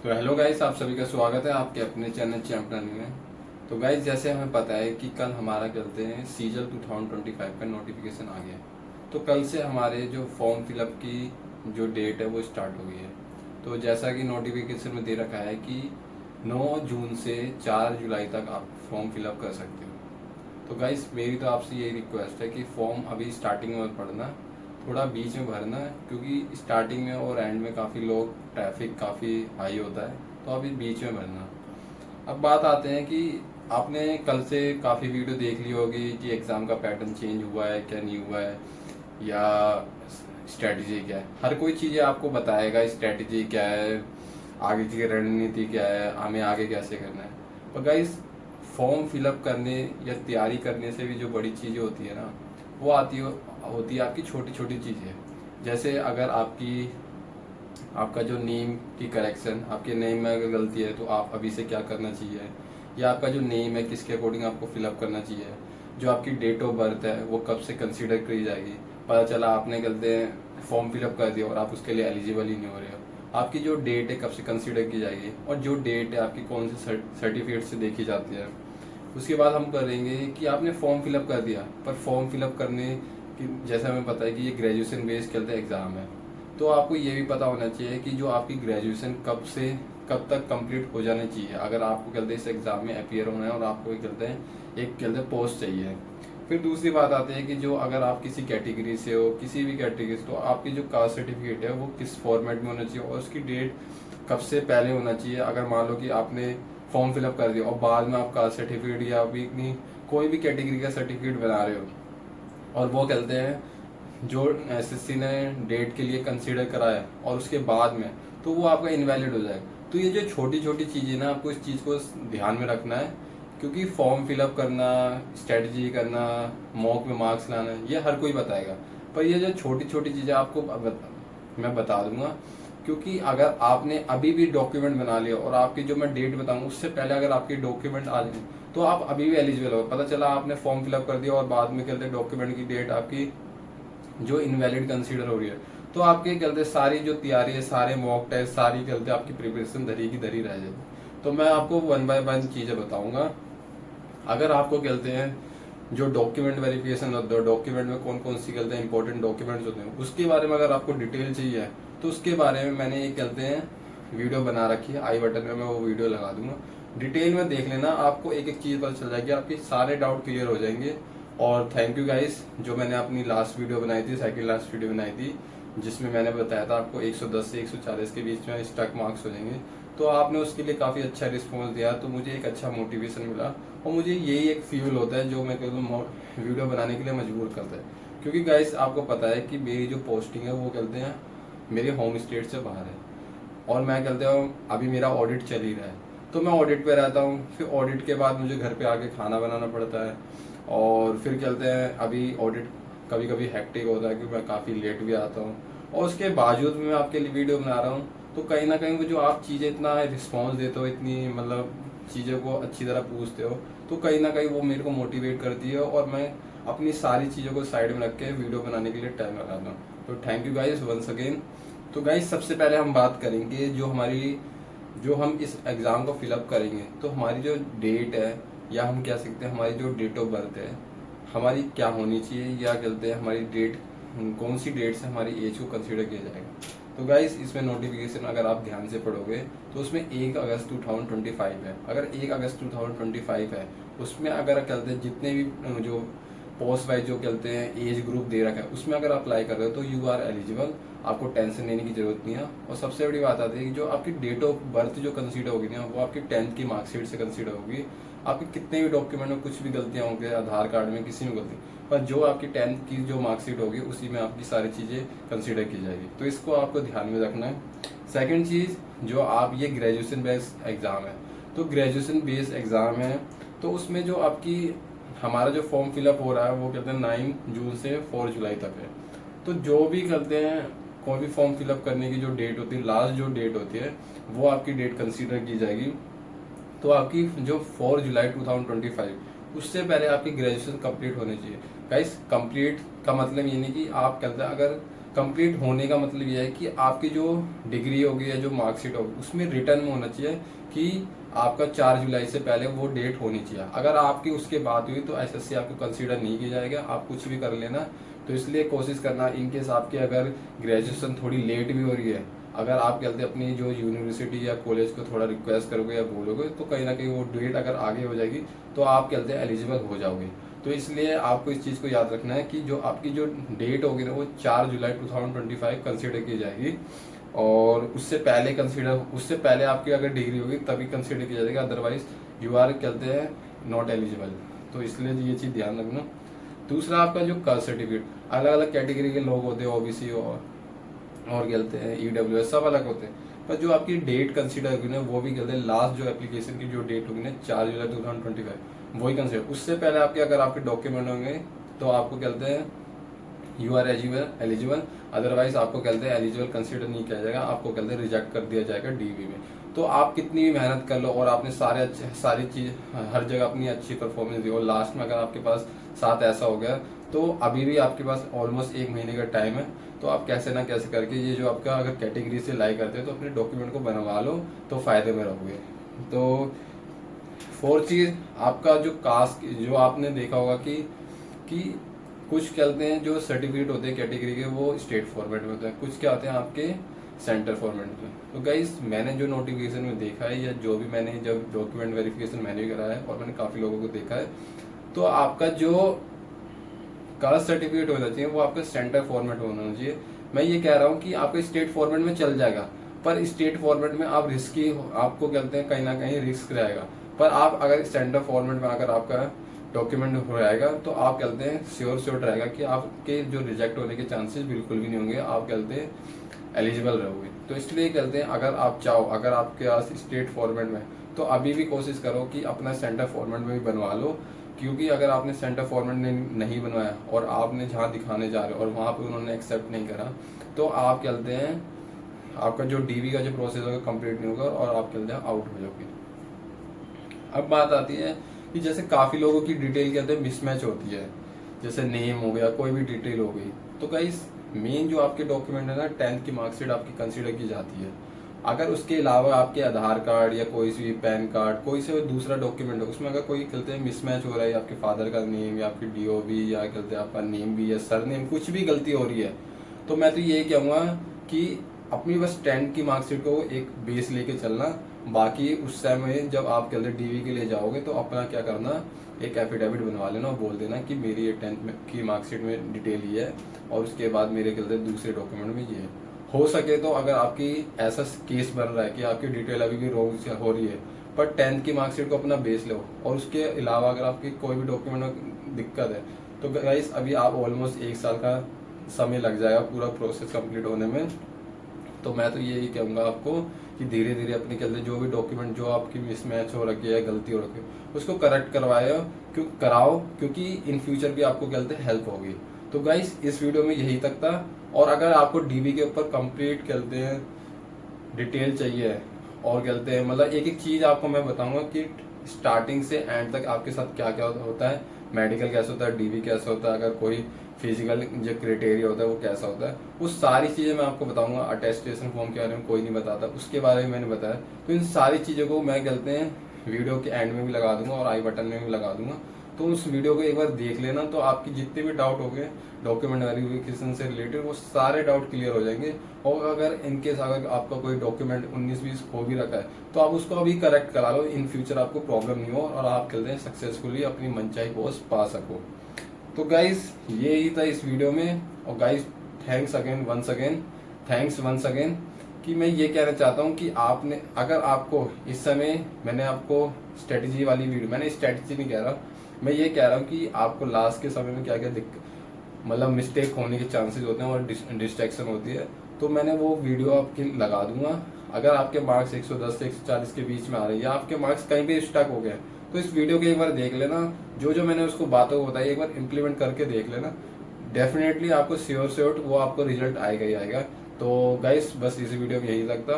तो hello guys, आप सभी का स्वागत है आपके अपने चैनल चैंपियन में। तो गाइस, जैसे हमें पता है कि कल हमारा कहते हैं सीजल 2025 का नोटिफिकेशन आ गया। तो कल से हमारे जो फॉर्म फिलअप की जो डेट है वो स्टार्ट हो गई है। तो जैसा कि नोटिफिकेशन में दे रखा है कि 9 जून से 4 जुलाई तक आप फॉर्म फिलअप कर सकते हो। तो गाइस, मेरी तो आपसे यही रिक्वेस्ट है कि फॉर्म अभी स्टार्टिंग में पढ़ना, थोड़ा बीच में भरना है, क्योंकि स्टार्टिंग में और एंड में काफ़ी लोग ट्रैफिक काफ़ी हाई होता है, तो अभी बीच में भरना। अब बात आते हैं कि आपने कल से काफ़ी वीडियो देख ली होगी कि एग्ज़ाम का पैटर्न चेंज हुआ है क्या नहीं हुआ है, या स्ट्रेटजी क्या है। हर कोई चीज़ें आपको बताएगा, स्ट्रेटजी क्या है, आगे की रणनीति क्या है, हमें आगे कैसे करना है। पर गाइस, फॉर्म फिलअप करने या तैयारी करने से भी जो बड़ी चीज़ें होती है ना, वो होती है आपकी छोटी छोटी चीज़ें। जैसे अगर आपका जो नेम की करेक्शन, आपके नेम में अगर गलती है तो आप अभी से क्या करना चाहिए, या आपका जो नेम है किसके अकॉर्डिंग आपको फिलअप करना चाहिए, जो आपकी डेट ऑफ बर्थ है वो कब से कंसीडर करी जाएगी। पता चला आपने गलती फॉर्म फिलअप कर दिया और आप उसके लिए एलिजिबल ही नहीं हो रहे हो, आपकी जो डेट है कब से कंसीडर की जाएगी, और जो डेट है आपकी कौन से सर्टिफिकेट से देखी जाती है। उसके बाद हम करेंगे कि आपने फॉर्म फिलअप कर दिया, पर फॉर्म फिलअप करने की जैसा हमें पता है कि ये ग्रेजुएशन बेस्ड चलते एग्जाम है, तो आपको ये भी पता होना चाहिए कि जो आपकी ग्रेजुएशन कब से कब तक कंप्लीट हो जानी चाहिए। अगर आपको कहते हैं इस एग्जाम में अपियर होना है और आपको कहते हैं एक कहते हैं पोस्ट चाहिए। फिर दूसरी बात आती है कि जो अगर आप किसी कैटेगरी से हो, किसी भी कैटेगरी से, तो आपकी जो कास्ट सर्टिफिकेट है वो किस फॉर्मेट में होना चाहिए और उसकी डेट कब से पहले होना चाहिए। अगर मान लो कि आपने फॉर्म फिलअप कर दिया और बाद में आप कास्ट सर्टिफिकेट या अभी कोई भी कैटेगरी का सर्टिफिकेट बना रहे हो, और वो कहते हैं जो एसएससी ने डेट के लिए कंसीडर कराया और उसके बाद में, तो वो आपका इनवैलिड हो जाएगा। तो ये जो छोटी छोटी चीज़ें ना, आपको इस चीज़ को ध्यान में रखना है, क्योंकि फॉर्म फिलअप करना, स्ट्रेटजी करना, मॉक में मार्क्स लाना, ये हर कोई बताएगा। पर ये जो छोटी छोटी चीज़ें आपको मैं बता दूंगा, क्योंकि अगर आपने अभी भी डॉक्यूमेंट बना लिया और आपकी जो मैं डेट बताऊंगा उससे पहले अगर आपके डॉक्यूमेंट आ जाए, तो आप अभी भी एलिजिबल हो। पता चला आपने फॉर्म फिलअप कर दिया और बाद में कहते हैं डॉक्यूमेंट की डेट आपकी जो इनवैलिड कंसीडर हो रही है, तो आपके कहते सारी जो तैयारी है, सारे मॉक टेस्ट, सारी कहते आपकी प्रिपरेशन धरी की धरी रह जाएगी। तो मैं आपको वन बाय वन चीजें बताऊंगा। अगर आपको कहते हैं जो डॉक्यूमेंट वेरिफिकेशन होता है, डॉक्यूमेंट में कौन कौन सी कहते हैं इंपॉर्टेंट डॉक्यूमेंट्स होते हैं, उसके बारे में अगर आपको डिटेल चाहिए तो उसके बारे में मैंने एक कहते हैं वीडियो बना रखी है, आई बटन में मैं वो वीडियो लगा दूंगा। डिटेल में देख लेना, आपको एक एक चीज पता चल जाएगी, आपके सारे डाउट क्लियर हो जाएंगे। और थैंक यू गाइस, जो मैंने अपनी लास्ट वीडियो बनाई थी, सेकंड लास्ट वीडियो बनाई थी, जिसमें मैंने बताया था आपको 110 से 140 के बीच में स्टक मार्क्स हो जाएंगे, तो आपने उसके लिए काफ़ी अच्छा रिस्पॉन्स दिया, तो मुझे एक अच्छा मोटिवेशन मिला। और मुझे यही एक फील होता है जो मैं कहूँ वीडियो बनाने के लिए मजबूर करता है, क्योंकि गाइस आपको पता है कि मेरी जो पोस्टिंग है वो कहते हैं मेरे होम स्टेट से बाहर है, और मैं कहते हूँ अभी मेरा ऑडिट चल ही रहा है, तो मैं ऑडिट पे रहता हूँ। फिर ऑडिट के बाद मुझे घर पे आके खाना बनाना पड़ता है, और फिर कहते हैं अभी ऑडिट कभी कभी हेक्टिक होता है कि मैं काफ़ी लेट भी आता हूँ, और उसके बावजूद मैं आपके लिए वीडियो बना रहा हूँ। तो कहीं ना कहीं वो जो आप चीज़ें इतना रिस्पॉन्स देते हो, इतनी मतलब चीज़ों को अच्छी तरह पूछते हो, तो कहीं ना कहीं वो मेरे को मोटिवेट करती है, और मैं अपनी सारी चीज़ों को साइड में रख के वीडियो बनाने के लिए टाइम लगाता हूँ। तो thank you guys once again. तो गाइस, सबसे पहले हम बात करेंगे जो हम इस एग्ज़ाम को फिलअप करेंगे, तो हमारी जो डेट है, या हम कह सकते हैं हमारी जो डेट ऑफ बर्थ है हमारी क्या होनी चाहिए, या कहते हैं हमारी डेट कौन सी डेट से हमारी एज को कंसीडर किया जाएगा। तो गाइस, इसमें नोटिफिकेशन अगर आप ध्यान से पढ़ोगे तो उसमें 1 अगस्त 2025 है। अगर 1 अगस्त 2025 है, उसमें अगर कहते हैं जितने भी जो पोस्ट वाइज जो कहते हैं एज ग्रुप दे रखा है, उसमें अगर अप्लाई कर रहे हो तो यू आर एलिजिबल, आपको टेंशन लेने की जरूरत नहीं है। और सबसे बड़ी बात आती है कि जो आपकी डेट ऑफ बर्थ जो कंसीडर होगी ना, वो आपकी 10th की मार्कशीट से कंसीडर होगी। आपके कितने भी डॉक्यूमेंट में कुछ भी गलतियां होंगी, आधार कार्ड में किसी में गलती, पर जो आपकी 10th की जो मार्कशीट होगी उसी में आपकी सारी चीज़ें कंसीडर की जाएगी। तो इसको आपको ध्यान में रखना है। सेकेंड चीज़, जो आप ये ग्रेजुएशन बेस्ड एग्ज़ाम है, तो ग्रेजुएशन बेस्ड एग्ज़ाम है, तो उसमें जो आपकी हमारा जो फॉर्म फिलअप हो रहा है वो कहते हैं 9 जून से 4 जुलाई तक है। तो जो भी करते हैं, कोई भी फॉर्म फिलअप करने की जो डेट होती है, लास्ट जो डेट होती है, वो आपकी डेट कंसीडर की जाएगी। तो आपकी जो 4 जुलाई 2025, उससे पहले आपकी ग्रेजुएशन कंप्लीट होनी चाहिए। गाइस, कंप्लीट का मतलब ये नहीं कि आप कहते हैं अगर कंप्लीट होने का मतलब यह है कि आपकी जो डिग्री होगी या जो मार्कशीट होगी उसमें रिटर्न में होना चाहिए कि आपका 4 जुलाई से पहले वो डेट होनी चाहिए। अगर आपकी उसके बाद हुई तो एसएससी आपको कंसीडर नहीं किया जाएगा, आप कुछ भी कर लेना। तो इसलिए कोशिश करना, इनकेस आपकी अगर ग्रेजुएशन थोड़ी लेट भी हो रही है, अगर आप कहते अपनी जो यूनिवर्सिटी या कॉलेज को थोड़ा रिक्वेस्ट करोगे या बोलोगे तो कहीं ना कहीं वो डेट अगर आगे हो जाएगी तो आप कहते हैं एलिजिबल हो जाओगे। तो इसलिए आपको इस चीज़ को याद रखना है कि जो आपकी जो डेट होगी ना वो 4 जुलाई 2025 कंसिडर की जाएगी, और उससे पहले आपकी अगर डिग्री होगी तभी कंसिडर की जाएगी, अदरवाइज यू आर कहते हैं नॉट एलिजिबल। तो इसलिए ये चीज़ ध्यान रखना। दूसरा आपका जो कास्ट सर्टिफिकेट, अलग अलग कैटेगरी के लोग होते हैं, ओबीसी और कहते हैं ईडब्ल्यूएस, सब अलग होते हैं, पर जो आपकी डेट कंसीडर होगी ना वो भी कहते हैं लास्ट जो एप्लीकेशन की जो डेट होगी ना 4 जुलाई 2025 वही कंसीडर। उससे पहले आपके अगर आपके डॉक्यूमेंट होंगे तो आपको कहते हैं यू आर एलिजिबल, अदरवाइज आपको कहते हैं एलिजिबल कंसीडर नहीं किया जाएगा, आपको कहते हैं रिजेक्ट कर दिया जाएगा डीवी में। तो आप कितनी भी मेहनत कर लो और आपने सारी चीज हर जगह अपनी अच्छी परफॉर्मेंस दी और लास्ट में अगर आपके पास साथ ऐसा हो गया तो अभी भी आपके पास ऑलमोस्ट 1 महीने का टाइम है। तो आप कैसे ना कैसे करके ये जो आपका अगर कैटेगरी से लाई करते हैं तो अपने डॉक्यूमेंट को बनवा लो तो फायदे में रहोगे। तो 4 चीज आपका जो कास्ट, जो आपने देखा होगा कि कुछ कहते हैं जो सर्टिफिकेट होते हैं कैटेगरी के वो स्टेट फॉर्मेट में होते हैं, कुछ क्या होते हैं आपके सेंटर फॉर्मेट में। तो गाइस मैंने जो नोटिफिकेशन में देखा है या जो भी मैंने जब डॉक्यूमेंट वेरिफिकेशन मैंने भी करा है और मैंने काफी लोगों को देखा है, तो आपका जो कास्ट सर्टिफिकेट होना चाहिए वो आपका सेंटर फॉर्मेट होना चाहिए। मैं ये कह रहा हूँ कि आपका स्टेट फॉर्मेट में चल जाएगा, पर स्टेट फॉर्मेट में आप रिस्की, आपको कहते हैं कहीं ना कहीं रिस्क रहेगा। पर आप अगर सेंटर फॉर्मेट में अगर आपका डॉक्यूमेंट हो जाएगा तो आप कहते हैं श्योर रहेगा कि आपके जो रिजेक्ट होने के चांसेस बिल्कुल भी नहीं होंगे, आप कहते हैं एलिजिबल रहोगे। तो इसलिए कहते हैं अगर आप चाहो, अगर आपके पास स्टेट फॉर्मेट में, तो अभी भी कोशिश करो कि अपना सेंटर फॉर्मेट में भी बनवा लो, क्योंकि अगर आपने सेंटर फॉर्मेट नहीं बनवाया और आपने जहाँ दिखाने जा रहे हो और वहाँ पे उन्होंने एक्सेप्ट नहीं करा तो आप कहते हैं आपका जो डीवी का जो प्रोसेस होगा कंप्लीट नहीं होगा और आप कहते हैं आउट हो जाओगे। अब बात आती है कि जैसे काफी लोगों की डिटेल कहते हैं मिसमैच होती है, जैसे नेम हो गया, कोई भी डिटेल हो गई। तो गाइस मेन जो आपके डॉक्यूमेंट है ना 10th की मार्कशीट आपकी कंसीडर की जाती है। अगर उसके अलावा आपके आधार कार्ड या कोई सी पैन कार्ड, कोई से दूसरा डॉक्यूमेंट हो, उसमें अगर कोई कहते हैं मिसमैच हो रहा है, आपके फादर का नेम या आपकी डीओबी या कहते हैं आपका नेम भी या सर नेम कुछ भी गलती हो रही है, तो मैं तो यही कहूँगा कि अपनी बस 10th की मार्कशीट को एक बेस लेके चलना। बाकी उस समय जब आप कहते हैं डीवी के लिए जाओगे तो अपना क्या करना, एक एफिडेविट बनवा लेना और बोल देना कि मेरी ये 10th की मार्कशीट में डिटेल ये है और उसके बाद मेरे कहते दूसरे डॉक्यूमेंट में ये है। हो सके तो अगर आपकी ऐसा केस बन रहा है कि आपकी डिटेल अभी भी रॉन्ग हो रही है, पर 10th की मार्कशीट को अपना बेस लो, और उसके अलावा अगर आपकी कोई भी डॉक्यूमेंट में दिक्कत है तो गाइस अभी आप ऑलमोस्ट 1 साल का समय लग जाएगा पूरा प्रोसेस कंप्लीट होने में। तो मैं तो यही कहूँगा आपको कि धीरे धीरे अपने कहते जो भी डॉक्यूमेंट जो आपकी मिसमैच हो रखी है, गलती हो रखी है, उसको करेक्ट कराओ, क्योंकि इन फ्यूचर भी आपको कहते हैं हेल्प होगी। तो गाइस इस वीडियो में यही तक था, और अगर आपको डीवी के ऊपर कंप्लीट कहते हैं डिटेल चाहिए और कहते हैं मतलब एक एक चीज आपको मैं बताऊंगा कि स्टार्टिंग से एंड तक आपके साथ क्या क्या होता है, मेडिकल कैसे होता है, डीवी कैसे होता है, अगर कोई फिजिकल जो क्राइटेरिया होता है वो कैसा होता है, वो सारी चीजें मैं आपको बताऊंगा। अटेस्टेशन फॉर्म के बारे में कोई नहीं बताता, उसके बारे में मैंने बताया। तो इन सारी चीजों को मैं कहते हैं वीडियो के एंड में भी लगा दूंगा और आई बटन में भी लगा दूंगा, तो उस वीडियो को एक बार देख लेना। तो आपकी जितने भी डाउट हो गए डॉक्यूमेंट वेरिफिकेशन से रिलेटेड वो सारे डाउट क्लियर हो जाएंगे। और अगर इनकेस अगर आपका कोई डॉक्यूमेंट 19-20 हो भी रखा है तो आप उसको अभी करेक्ट करा लो, इन फ्यूचर आपको प्रॉब्लम नहीं हो और आप कहते हैं सक्सेसफुली अपनी मनचाही पोस्ट पा सको। तो गाइज ये ही था इस वीडियो में। और गाइज थैंक्स वंस अगेन कि मैं ये कहना चाहता हूँ कि आपने, अगर आपको इस समय मैंने आपको स्ट्रेटेजी वाली वीडियो, मैंने स्ट्रेटेजी नहीं कह रहा, मैं ये कह रहा हूँ कि आपको लास्ट के समय में क्या क्या मतलब मिस्टेक होने के चांसेस होते हैं और डिस्ट्रैक्शन होती है, तो मैंने वो वीडियो आपकी लगा दूंगा। अगर आपके मार्क्स 110 से 140 के बीच में आ रहे हैं या आपके मार्क्स कहीं भी स्टक हो गए तो इस वीडियो को एक बार देख लेना, जो मैंने उसको बातों को बताई एक बार इम्प्लीमेंट करके देख लेना, डेफिनेटली आपको श्योर वो आपको रिजल्ट आएगा ही आएगा। तो गाइस बस इस वीडियो में यही लगता।